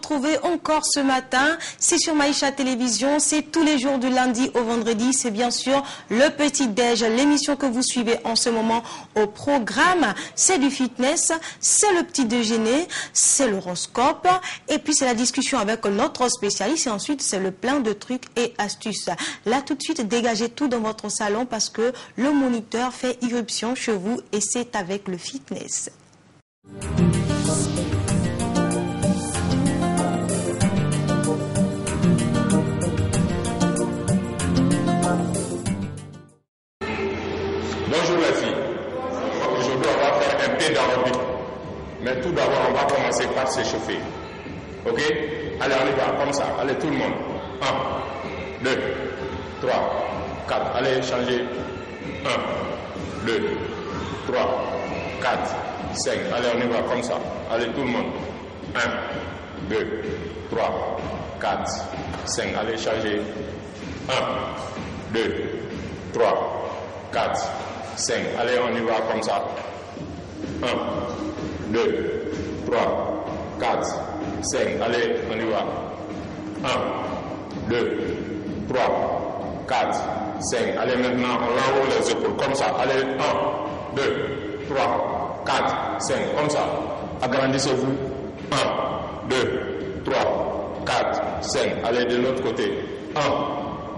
retrouver encore ce matin. C'est sur Maïcha Télévision, c'est tous les jours du lundi au vendredi. C'est bien sûr le Petit Déj, l'émission que vous suivez en ce moment au programme. C'est du fitness, c'est le petit déjeuner, c'est l'horoscope et puis c'est la discussion avec notre spécialiste et ensuite c'est le plein de trucs et astuces. Là tout de suite, dégagez tout dans votre salon parce que le moniteur fait irruption chez vous et c'est avec le fitness. Bonjour les filles. Aujourd'hui on va faire un peu d'aérobic. Mais tout d'abord on va commencer par s'échauffer. Ok? Allez on y va comme ça. Allez tout le monde. 1, 2, 3, 4. Allez changer. 1, 2, 3, 4, 5. Allez on y va comme ça. Allez tout le monde. 1, 2, 3, 4, 5. Allez changer. 1, 2, 3, 4, 5. Allez, on y va comme ça. 1, 2, 3, 4, 5. Allez, on y va. 1, 2, 3, 4, 5. Allez, maintenant, on enroule les épaules comme ça. Allez, 1, 2, 3, 4, 5. Comme ça. Agrandissez-vous. 1, 2, 3, 4, 5. Allez, de l'autre côté. 1,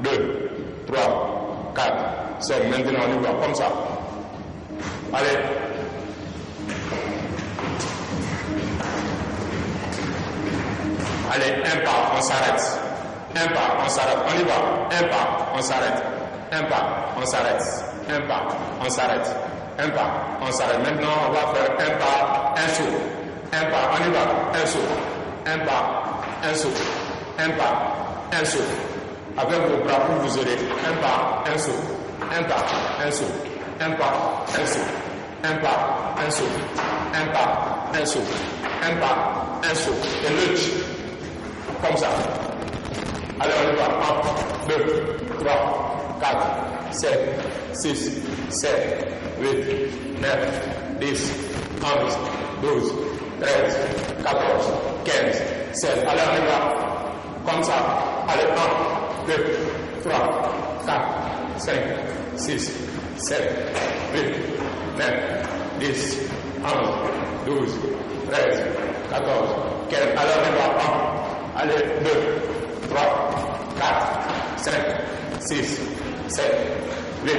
2, 3, 4, 5. Maintenant, on y va comme ça. Allez. Allez, un pas, on s'arrête. Un pas, on s'arrête. On y va. Un pas, on s'arrête. Un pas, on s'arrête. Un pas, on s'arrête. Un pas, on s'arrête. Maintenant, on va faire un pas, un saut. Un pas, on y va. Un saut. Un pas, un saut. Un pas, un saut. Avec vos bras pour vous aider. Un pas, un saut. Un pas, un saut. Un pas, un saut. Un pas, un saut. Un pas, un saut. Un pas, un saut. Et lutte. Comme ça. Allez, on y va. 1, 2, 3, 4, 5, 6, 7, 8, 9, 10, 11, 12, 13, 14, 15, 16. Allez, on y va. Comme ça. Allez, 1, 2, 3, 4, 5, 6, 7, 8, 9, 10, 11, 12, 13, 14, 15. Alors on va 1. Allez, 2, 3, 4, 5, 6, 7, 8,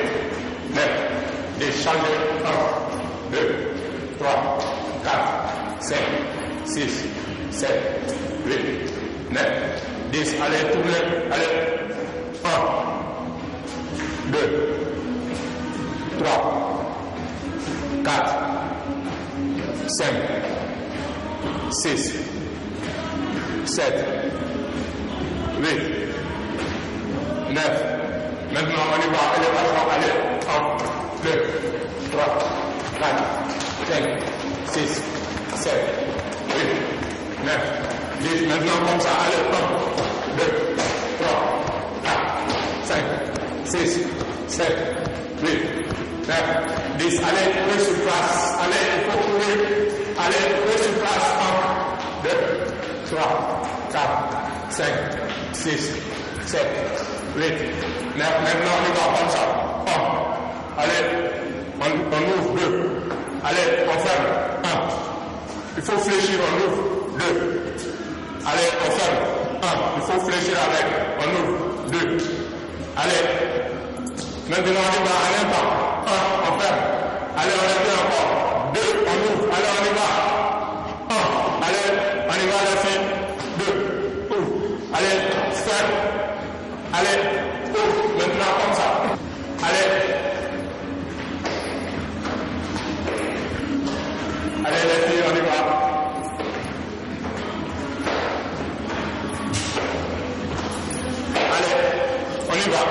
9, 10. Changez. 1, 2, 3, 4, 5, 6, 7, 8, 9, 10. Allez, tournez. Allez. 1, 2, 3, 4, 5, 6, 7, 8, 9. Maintenant, on y va. Allez, allez. 1, 2, 3, 4, 5, 6, 7, 8, 9, 10. Maintenant, comme ça. Allez, 1, 2, 3, 4, 5, 6, 7, 8, 9, 10. Allez, courir sur place. Allez, il faut courir. Allez, courir sur place. 1, 2, 3, 4, 5, 6, 7, 8, 9. Maintenant, on y va comme ça. 1. Allez, on ouvre 2. Allez, on ferme. 1. Il faut fléchir, on ouvre 2. Allez, on ferme. 1. Il faut fléchir avec. On ouvre 2. Allez. Maintenant, on y va à l'instant. 1, on ferme. Allez, on revient encore. 2, on ouvre. Allez, on y va. 1, allez, on y va les filles. 2, ouvre. Allez, ferme. Allez, ouvre. Maintenant, comme ça. Allez. Allez, les filles, on y va. Allez, on y va.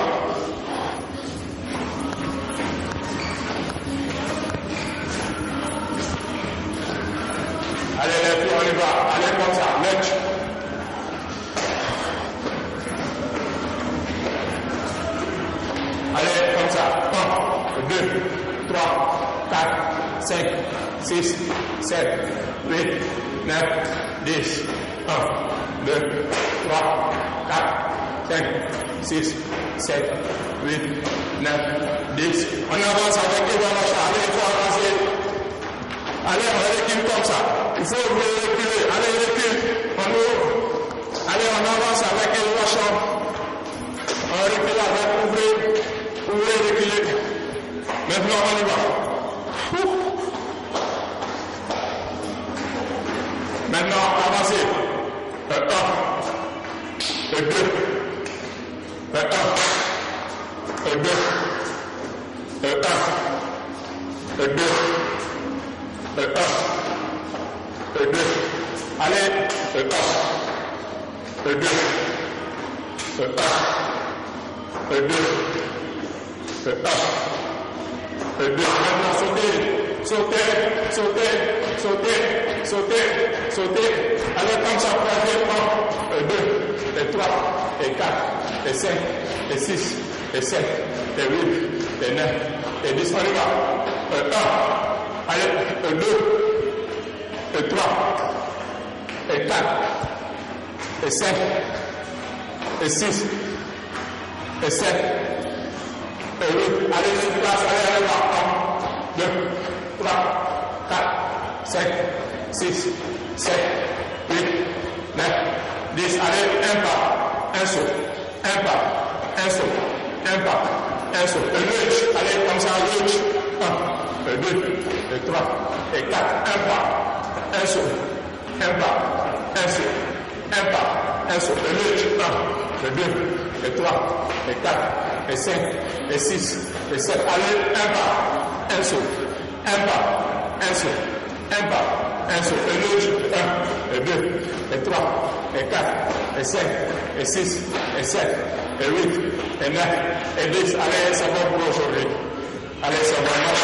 Allez, les filles, on y va. Allez, comme ça. Lèche. Allez, comme ça. 1, 2, 3, 4, 5, 6, 7, 8, 9, 10. 1, 2, 3, 4, 5, 6, 7, 8, 9, 10. On avance avec évaluation. Allez, il faut avancer. Allez, on recule comme ça. Il faut reculer. Allez, recule. On ouvre. Allez, on avance avec évaluation. On recule avec ouvrir. Ouvrez, reculer. Maintenant, on y va. Maintenant, avancez. 1, 2, 1, 2, 1, 2, 1, 2. Allez, 1, 2, 1, 2, 1, 2. Maintenant, sautez, sautez, sautez, sautez, sautez, sautez. Allez, comme ça, prenez 1, 2, et 3, et 4, et 5, et 6, et 7, et 8, et 9, et 10. On y va. 1, allez, 2, et 3, et 4, et 5, et 6, et 7, et 8. Allez, sur place, allez, 1, 2, 3, 4, 5, 6, 7, 8, 9, 10. Allez, un pas, un saut, un pas, un saut, un pas, un saut. Un luge, allez, comme ça, luge. 1, 2, 3, et 4, un pas, un saut, un pas, un saut, un pas, un saut. Un luge, 1, 2, et 3, et 4, et 5, et 6, et 7. Allez, un pas, un saut, un pas, un saut, un pas, un saut. Un luge, 1, et 2, et 3, et 4, et 5, et 6, et 7, et 8, et 9, et 10. Allez, c'est bon pour aujourd'hui. Allez, c'est bon, merci.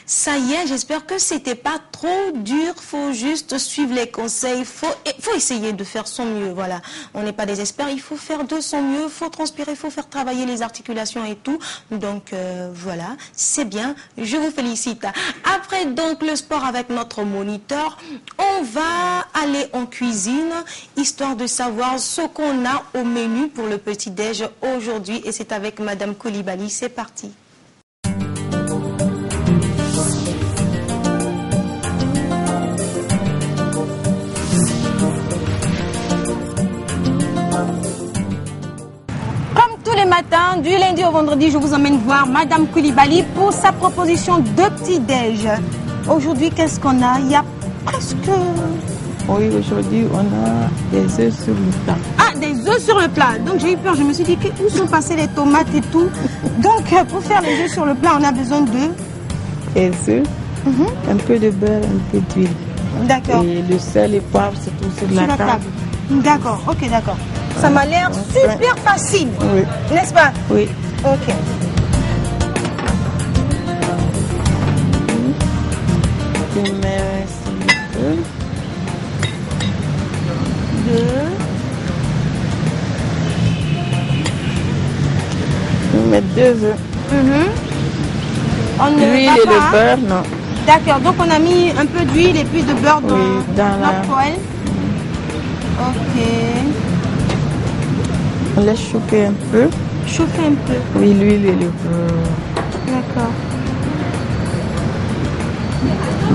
Ça y est, j'espère que c'était pas trop dur. Faut juste suivre les conseils. Faut essayer de faire son mieux. Voilà. On n'est pas des experts. Il faut faire de son mieux. Faut transpirer. Faut faire travailler les articulations et tout. Donc voilà, c'est bien. Je vous félicite. Après donc le sport avec notre moniteur, on va aller en cuisine histoire de savoir ce qu'on a au menu pour le petit déj aujourd'hui. Et c'est avec Madame Coulibaly. C'est parti. Matin, du lundi au vendredi, je vous emmène voir Madame Coulibaly pour sa proposition de petit-déj. Aujourd'hui, qu'est-ce qu'on a? Il y a presque... Oui, aujourd'hui, on a des œufs sur le plat. Ah, des œufs sur le plat. Donc, j'ai eu peur. Je me suis dit, où sont passées les tomates et tout? Donc, pour faire les œufs sur le plat, on a besoin de... Des œufs, un peu de beurre, un peu d'huile. D'accord. Et le sel et poivre, c'est tout sur la table. D'accord, ok, d'accord. Ça m'a l'air super facile, oui. N'est-ce pas? Oui. Ok. Je mets sur le feu. 2. Je mets 2 œufs. On ne L'huile va et pas, le beurre, non. D'accord, donc on a mis un peu d'huile et puis de beurre dans, dans notre poêle. Ok. On laisse chauffer un peu. Chauffer un peu. Oui, l'huile et le beurre. D'accord.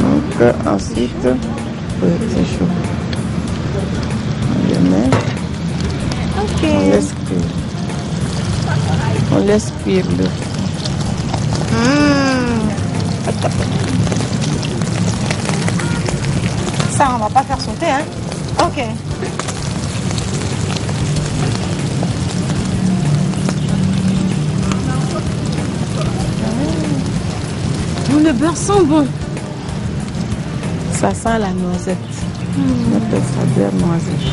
Donc ensuite, oui, c'est chaud. On le met. Ok. On laisse cuire. On laisse cuire l'œuf. Ça, on va pas faire sauter, hein? Ok. Le beurre sent bon. Ça sent la noisette. On appelle ça beurre noisette.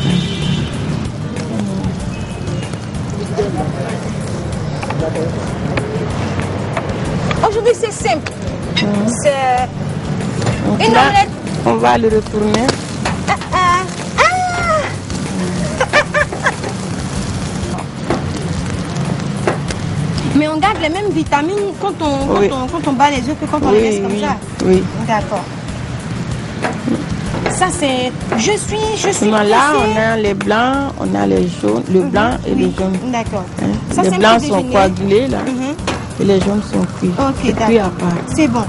Aujourd'hui, c'est simple. C'est Donc une là, omelette. on va le retourner. Mais on garde les mêmes vitamines quand on bat les œufs que quand on les laisse comme ça. Oui. D'accord. Ça c'est... Je suis Là, pressée. on a les blancs, on a les jaunes, le blanc et les jaunes. D'accord. Hein? Les blancs sont coagulés là. Et les jaunes sont cuits. Ok, d'accord. C'est bon.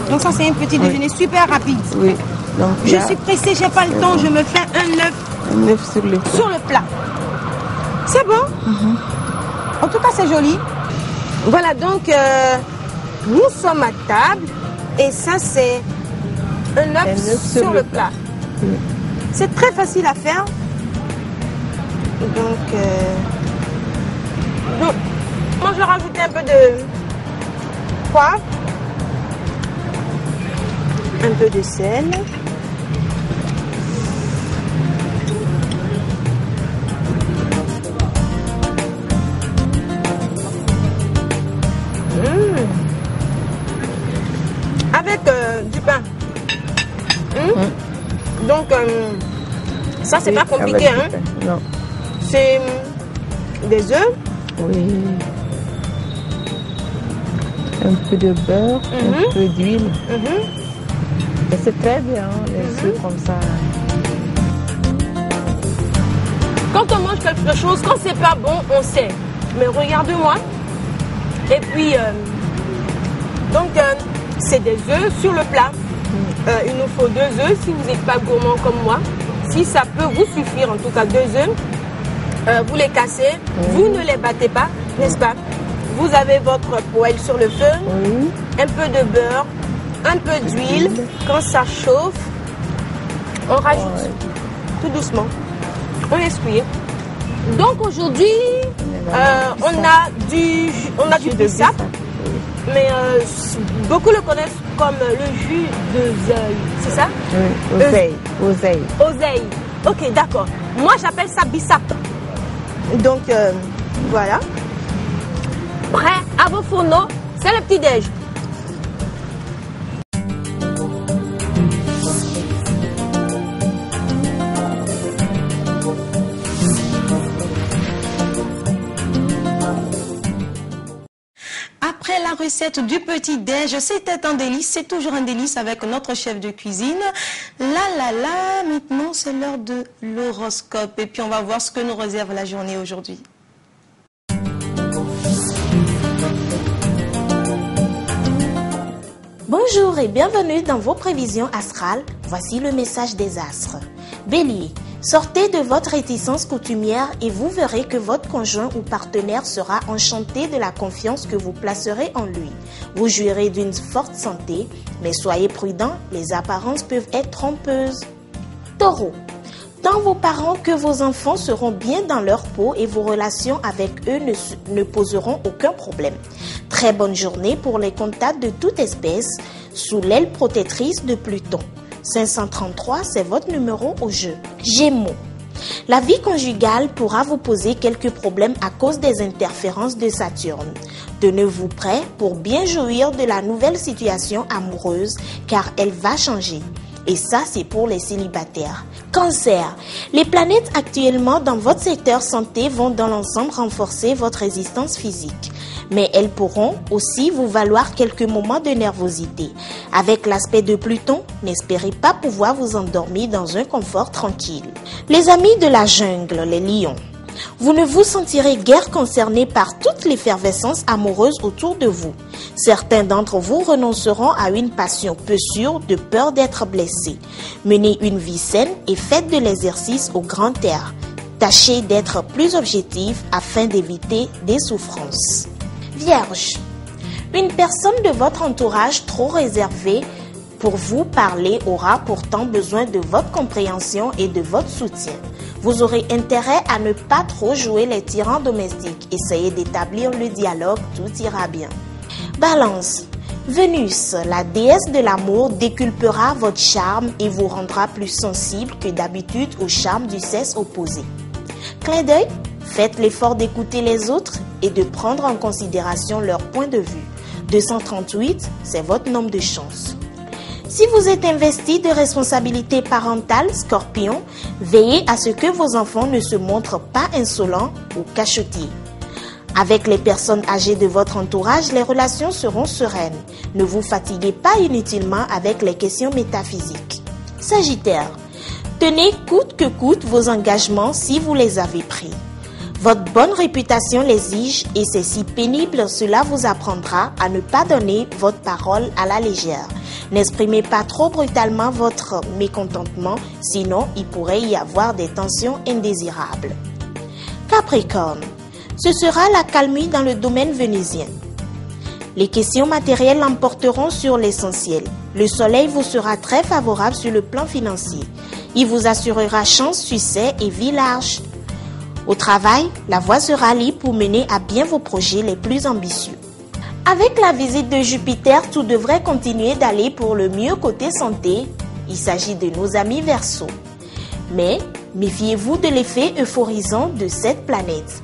Donc ça c'est un petit déjeuner super rapide. Oui. Donc, je suis pressée, j'ai pas le temps, je me fais un œuf. Un œuf sur le plat. Sur le plat. C'est bon. En tout cas c'est joli. Voilà donc nous sommes à table et ça c'est un œuf sur le plat. Oui. C'est très facile à faire. Donc moi je vais rajouter un peu de poivre, un peu de sel. Avec du pain. Donc ça c'est pas compliqué, hein? Non. C'est des œufs. Oui. Un peu de beurre, un peu d'huile. Et c'est très bien, les œufs comme ça. Quand on mange quelque chose, quand c'est pas bon, on sait. Mais regarde-moi. Et puis, donc, c'est des œufs sur le plat. Il nous faut 2 œufs si vous n'êtes pas gourmand comme moi. Si ça peut vous suffire, en tout cas 2 œufs, vous les cassez, vous ne les battez pas, n'est-ce pas? Vous avez votre poêle sur le feu, un peu de beurre, un peu d'huile. Quand ça chauffe, on rajoute tout doucement. On laisse cuire. Donc aujourd'hui, on a du bissap, mais beaucoup le connaissent comme le jus d'oseille, c'est ça? Oui, oseille. Oseille. Ok, d'accord. Moi, j'appelle ça bissap. Donc, voilà. Prêt à vos fourneaux, c'est le petit-déj. Après la recette du petit-déj, c'était un délice, c'est toujours un délice avec notre chef de cuisine. Maintenant c'est l'heure de l'horoscope et puis on va voir ce que nous réserve la journée aujourd'hui. Bonjour et bienvenue dans vos prévisions astrales. Voici le message des astres. Bélier, sortez de votre réticence coutumière et vous verrez que votre conjoint ou partenaire sera enchanté de la confiance que vous placerez en lui. Vous jouirez d'une forte santé, mais soyez prudent, les apparences peuvent être trompeuses. Taureau, tant vos parents que vos enfants seront bien dans leur peau et vos relations avec eux ne poseront aucun problème. Très bonne journée pour les contacts de toute espèce sous l'aile protectrice de Pluton. 533, c'est votre numéro au jeu. Gémeaux, la vie conjugale pourra vous poser quelques problèmes à cause des interférences de Saturne. Tenez-vous prêt pour bien jouir de la nouvelle situation amoureuse car elle va changer. Et ça, c'est pour les célibataires. Cancer, les planètes actuellement dans votre secteur santé vont dans l'ensemble renforcer votre résistance physique. Mais elles pourront aussi vous valoir quelques moments de nervosité. Avec l'aspect de Pluton, n'espérez pas pouvoir vous endormir dans un confort tranquille. Les amis de la jungle, les lions, vous ne vous sentirez guère concerné par toute l'effervescence amoureuse autour de vous. Certains d'entre vous renonceront à une passion peu sûre de peur d'être blessés. Menez une vie saine et faites de l'exercice au grand air. Tâchez d'être plus objectif afin d'éviter des souffrances. Vierge, une personne de votre entourage trop réservée pour vous parler aura pourtant besoin de votre compréhension et de votre soutien. Vous aurez intérêt à ne pas trop jouer les tyrans domestiques. Essayez d'établir le dialogue, tout ira bien. Balance, Vénus, la déesse de l'amour, déculpera votre charme et vous rendra plus sensible que d'habitude au charme du sexe opposé. Clin d'œil, faites l'effort d'écouter les autres et de prendre en considération leur point de vue. 238, c'est votre nombre de chance. Si vous êtes investi de responsabilités parentales, Scorpion, veillez à ce que vos enfants ne se montrent pas insolents ou cachotiers. Avec les personnes âgées de votre entourage, les relations seront sereines. Ne vous fatiguez pas inutilement avec les questions métaphysiques. Sagittaire, tenez coûte que coûte vos engagements si vous les avez pris. Votre bonne réputation l'exige et c'est si pénible, cela vous apprendra à ne pas donner votre parole à la légère. N'exprimez pas trop brutalement votre mécontentement, sinon il pourrait y avoir des tensions indésirables. Capricorne, ce sera la calmie dans le domaine vénusien. Les questions matérielles l'emporteront sur l'essentiel. Le soleil vous sera très favorable sur le plan financier. Il vous assurera chance, succès et vie large. Au travail, la voie sera libre pour mener à bien vos projets les plus ambitieux. Avec la visite de Jupiter, tout devrait continuer d'aller pour le mieux côté santé. Il s'agit de nos amis Verseaux. Mais méfiez-vous de l'effet euphorisant de cette planète.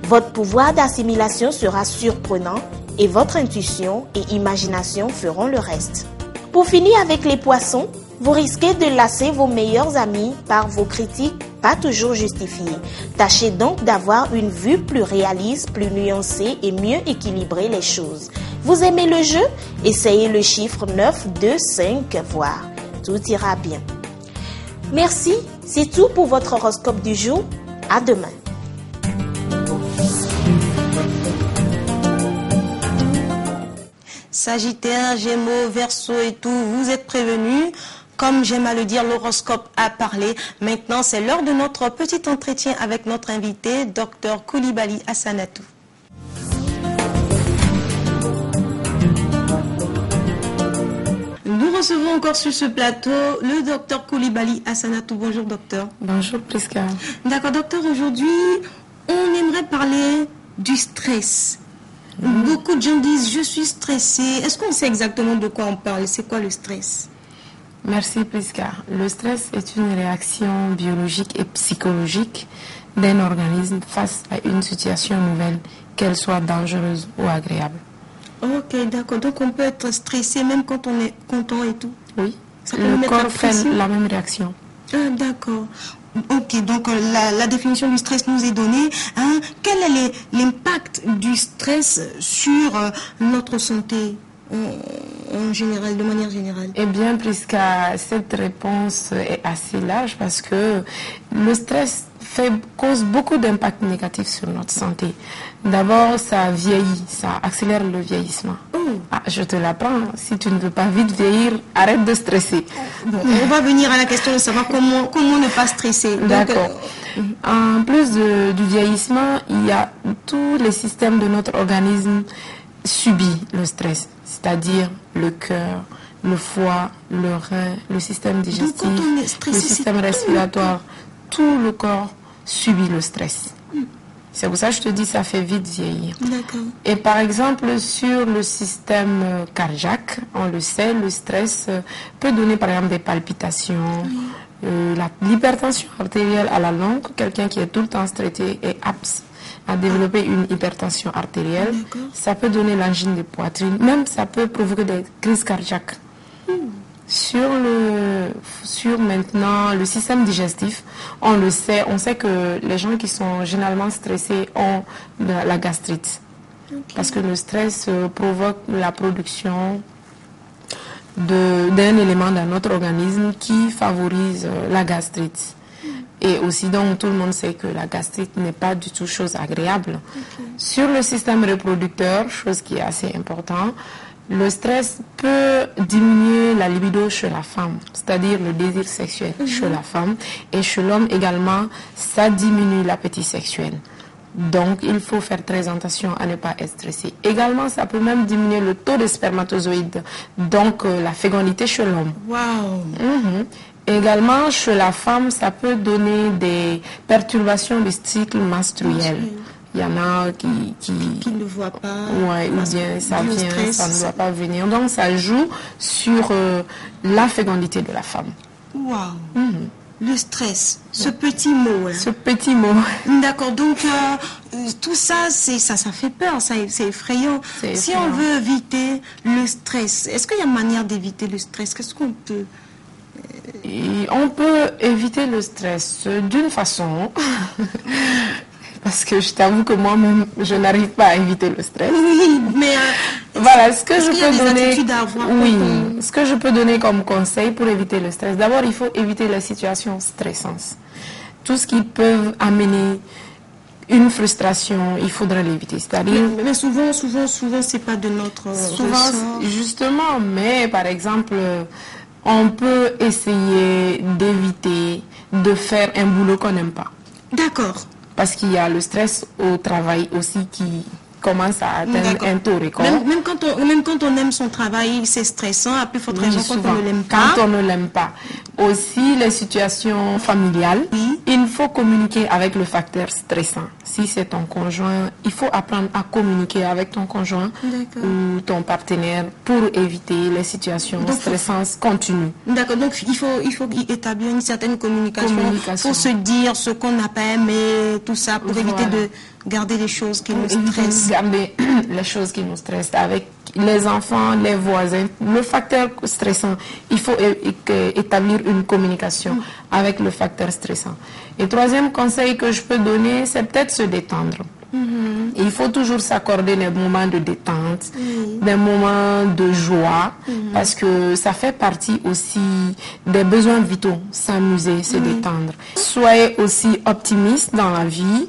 Votre pouvoir d'assimilation sera surprenant et votre intuition et imagination feront le reste. Pour finir avec les poissons, vous risquez de lasser vos meilleurs amis par vos critiques pas toujours justifiées. Tâchez donc d'avoir une vue plus réaliste, plus nuancée et mieux équilibrer les choses. Vous aimez le jeu? Essayez le chiffre 9, 2, 5, voire. Tout ira bien. Merci, c'est tout pour votre horoscope du jour. À demain. Sagittaire, Gémeaux, Verseau et tout, vous êtes prévenus. Comme j'aime à le dire, l'horoscope a parlé. Maintenant, c'est l'heure de notre petit entretien avec notre invité, Dr Coulibaly Assanatou. Nous recevons encore sur ce plateau le docteur Coulibaly Assanatou. Bonjour docteur. Bonjour Prisca. D'accord docteur, aujourd'hui on aimerait parler du stress. Beaucoup de gens disent je suis stressé. Est-ce qu'on sait exactement de quoi on parle? C'est quoi le stress? Merci Prisca. Le stress est une réaction biologique et psychologique d'un organisme face à une situation nouvelle, qu'elle soit dangereuse ou agréable. Ok, d'accord. Donc on peut être stressé même quand on est content et tout? Oui, ça peut le corps fait la même réaction. Ah, d'accord. Ok, donc la définition du stress nous est donnée. Hein. Quel est l'impact du stress sur notre santé en général, de manière générale? Eh bien, Prisca, cette réponse est assez large parce que le stress cause beaucoup d'impacts négatifs sur notre santé. D'abord, ça vieillit, ça accélère le vieillissement. Ah, je te l'apprends, si tu ne veux pas vite vieillir, arrête de stresser. Bon, on va venir à la question de savoir comment ne pas stresser. D'accord. En plus du vieillissement, il y a tous les systèmes de notre organisme subit le stress, c'est-à-dire le cœur, le foie, le rein, le système digestif, le système respiratoire, tout le corps subit le stress. C'est pour ça que je te dis ça fait vite vieillir. D'accord. Et par exemple, sur le système cardiaque, on le sait, le stress peut donner par exemple des palpitations, l'hypertension artérielle à la longue. Quelqu'un qui est tout le temps stressé est apte à développer une hypertension artérielle. Ça peut donner l'angine de poitrine, même ça peut provoquer des crises cardiaques. Sur maintenant le système digestif, on le sait, on sait que les gens qui sont généralement stressés ont la gastrite. Parce que le stress provoque la production d'un élément dans notre organisme qui favorise la gastrite. Et aussi, donc, tout le monde sait que la gastrite n'est pas du tout chose agréable. Sur le système reproducteur, chose qui est assez importante, le stress peut diminuer la libido chez la femme, c'est-à-dire le désir sexuel chez la femme. Et chez l'homme également, ça diminue l'appétit sexuel. Donc, il faut faire très attention à ne pas être stressé. Également, ça peut même diminuer le taux de spermatozoïdes, donc la fécondité chez l'homme. Wow. Également, chez la femme, ça peut donner des perturbations du cycle menstruel. Il y en a qui ne voient pas. Ouais, ou bien ça vient, ça ne doit pas venir. Donc, ça joue sur la fécondité de la femme. Wow. Le stress, ce petit mot. Hein. Ce petit mot. D'accord, donc tout ça, ça fait peur, c'est effrayant. Si on veut éviter le stress, est-ce qu'il y a manière d'éviter le stress? Qu'est-ce qu'on peut... On peut éviter le stress d'une façon. parce que je t'avoue que moi-même, je n'arrive pas à éviter le stress. Oui, mais voilà, ce que je peux donner, ce que je peux donner comme conseil pour éviter le stress. D'abord, il faut éviter les situations stressantes. Tout ce qui peut amener une frustration, il faudra l'éviter. C'est-à-dire, mais souvent, c'est pas de notre ressort. Justement, mais par exemple, on peut essayer d'éviter de faire un boulot qu'on n'aime pas. D'accord. Parce qu'il y a le stress au travail aussi qui commence à atteindre un taux record. Même quand on aime son travail, c'est stressant. À plus forte raison quand on ne l'aime pas. Quand on ne l'aime pas. Aussi, les situations familiales, il faut communiquer avec le facteur stressant. Si c'est ton conjoint, il faut apprendre à communiquer avec ton conjoint ou ton partenaire pour éviter les situations stressantes continues. D'accord, donc il faut établir une certaine communication. Pour se dire ce qu'on n'a pas aimé, tout ça, pour éviter de garder les choses qui nous stressent. Garder les choses qui nous stressent avec les enfants, les voisins. Le facteur stressant, il faut établir une communication avec le facteur stressant. Et troisième conseil que je peux donner, c'est peut-être se détendre. Il faut toujours s'accorder des moments de détente, des moments de joie, parce que ça fait partie aussi des besoins vitaux, s'amuser, se détendre. Soyez aussi optimiste dans la vie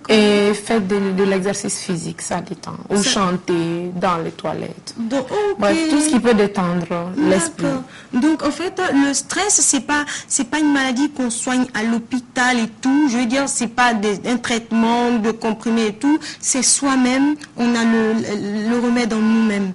et faites de l'exercice physique, ça détend. Ou chanter dans les toilettes. Donc, bref, tout ce qui peut détendre l'esprit. Donc en fait, le stress, c'est pas une maladie qu'on soigne à l'hôpital et tout. Je veux dire, c'est pas un traitement de comprimés et tout. C'est soi-même, on a le remède en nous-mêmes.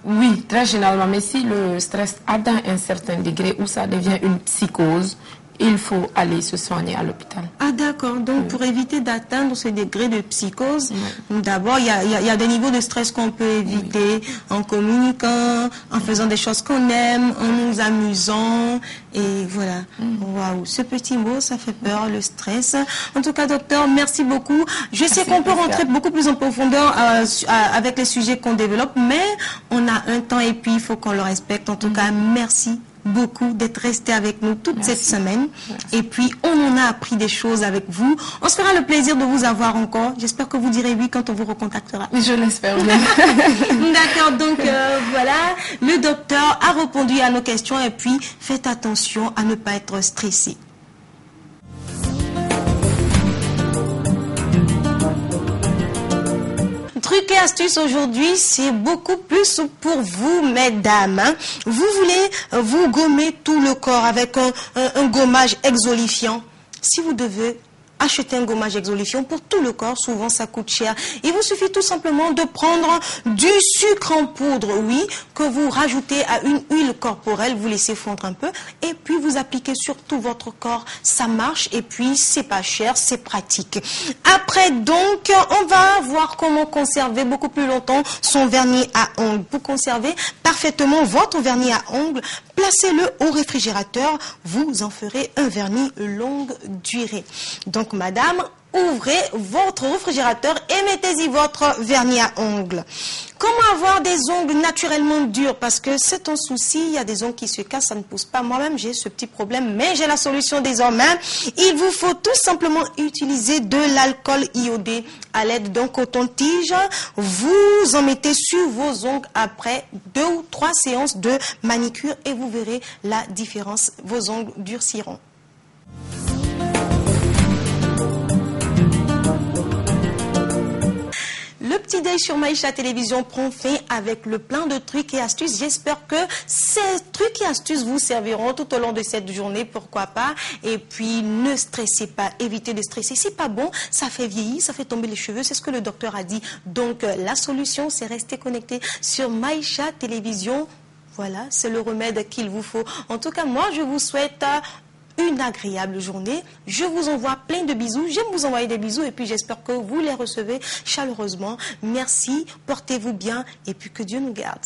Oui, très généralement. Mais si le stress atteint un certain degré où ça devient une psychose, il faut aller se soigner à l'hôpital. Ah d'accord, donc pour éviter d'atteindre ce degré de psychose, d'abord il y a des niveaux de stress qu'on peut éviter en communiquant, en faisant des choses qu'on aime, en nous amusant, et voilà. Waouh, ce petit mot, ça fait peur, le stress. En tout cas, docteur, merci beaucoup. Je sais qu'on peut rentrer beaucoup plus en profondeur avec les sujets qu'on développe, mais on a un temps et puis il faut qu'on le respecte. En tout cas, merci beaucoup d'être resté avec nous toute cette semaine. Et puis, on en a appris des choses avec vous. On se fera le plaisir de vous avoir encore. J'espère que vous direz oui quand on vous recontactera. Je l'espère bien. D'accord, donc voilà, le docteur a répondu à nos questions et puis faites attention à ne pas être stressé. Trucs et astuces aujourd'hui, c'est beaucoup plus pour vous, mesdames. Vous voulez vous gommer tout le corps avec un gommage exfoliant. Si vous devez acheter un gommage exfoliant pour tout le corps, souvent ça coûte cher. Il vous suffit tout simplement de prendre du sucre en poudre, oui, que vous rajoutez à une huile corporelle, vous laissez fondre un peu et puis vous appliquez sur tout votre corps. Ça marche et puis c'est pas cher, c'est pratique. Après donc, on va voir comment conserver beaucoup plus longtemps son vernis à ongles. Pour conserver parfaitement votre vernis à ongles, placez-le au réfrigérateur, vous en ferez un vernis longue durée. Donc, madame, ouvrez votre réfrigérateur et mettez-y votre vernis à ongles. Comment avoir des ongles naturellement durs? Parce que c'est un souci, il y a des ongles qui se cassent, ça ne pousse pas. Moi-même, j'ai ce petit problème, mais j'ai la solution désormais. Il vous faut tout simplement utiliser de l'alcool iodé à l'aide d'un coton-tige. Vous en mettez sur vos ongles après 2 ou 3 séances de manicure et vous verrez la différence. Vos ongles durciront. Le petit déj sur Maïcha Télévision prend fin avec le plein de trucs et astuces. J'espère que ces trucs et astuces vous serviront tout au long de cette journée, pourquoi pas. Et puis, ne stressez pas, évitez de stresser. C'est pas bon, ça fait vieillir, ça fait tomber les cheveux, c'est ce que le docteur a dit. Donc, la solution, c'est rester connecté sur Maïcha Télévision. Voilà, c'est le remède qu'il vous faut. En tout cas, moi, je vous souhaite une agréable journée. Je vous envoie plein de bisous. J'aime vous envoyer des bisous et puis j'espère que vous les recevez chaleureusement. Merci, portez-vous bien et puis que Dieu nous garde.